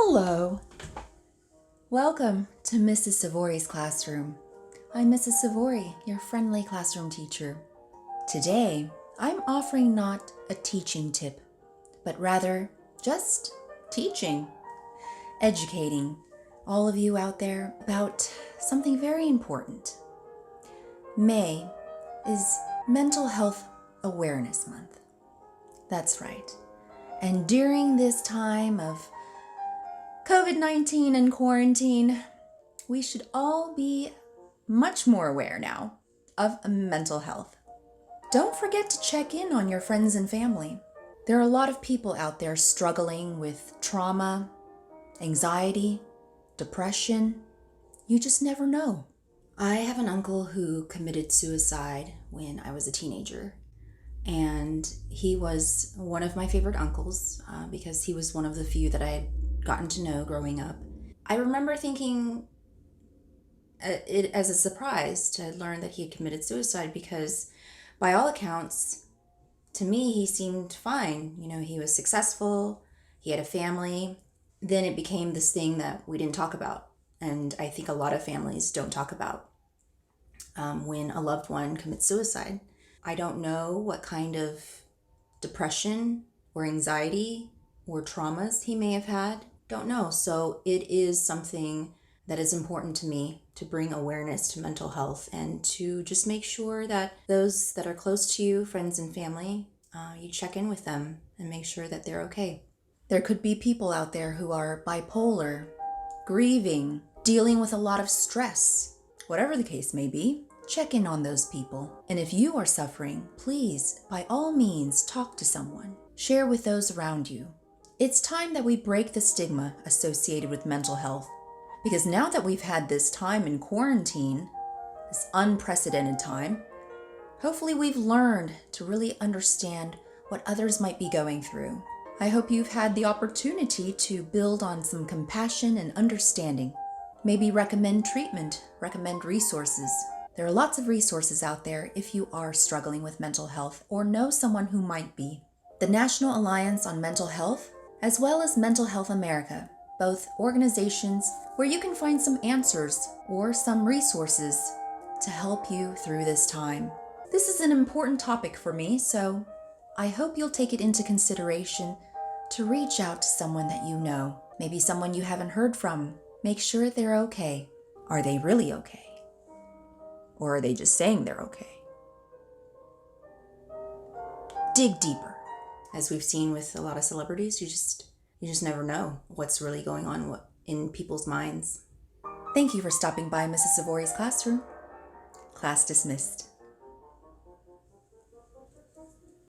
Hello. Welcome to Mrs. Sivori's classroom. I'm Mrs. Sivori, your friendly classroom teacher. Today, I'm offering not a teaching tip, but rather just teaching, educating all of you out there about something very important. May is Mental Health Awareness Month. That's right. And during this time of COVID-19 and quarantine, we should all be much more aware now of mental health. Don't forget to check in on your friends and family. There are a lot of people out there struggling with trauma, anxiety, depression. You just never know. I have an uncle who committed suicide when I was a teenager. And he was one of my favorite uncles because he was one of the few that I had gotten to know growing up. I remember thinking it as a surprise to learn that he had committed suicide because by all accounts, to me, he seemed fine. You know, he was successful, he had a family. Then it became this thing that we didn't talk about. And I think a lot of families don't talk about when a loved one commits suicide. I don't know what kind of depression or anxiety or traumas he may have had. Don't know. So it is something that is important to me to bring awareness to mental health and to just make sure that those that are close to you, friends and family, you check in with them and make sure that they're okay. There could be people out there who are bipolar, grieving, dealing with a lot of stress. Whatever the case may be, check in on those people. And if you are suffering, please, by all means, talk to someone. Share with those around you. It's time that we break the stigma associated with mental health. Because now that we've had this time in quarantine, this unprecedented time, hopefully we've learned to really understand what others might be going through. I hope you've had the opportunity to build on some compassion and understanding. Maybe recommend treatment, recommend resources. There are lots of resources out there if you are struggling with mental health or know someone who might be. The National Alliance on Mental Health, as well as Mental Health America, both organizations where you can find some answers or some resources to help you through this time. This is an important topic for me, so I hope you'll take it into consideration to reach out to someone that you know, maybe someone you haven't heard from. Make sure they're okay. Are they really okay? Or are they just saying they're okay? Dig deeper. As we've seen with a lot of celebrities, you just never know what's really going on in people's minds. Thank you for stopping by Mrs. Sivori's classroom. Class dismissed.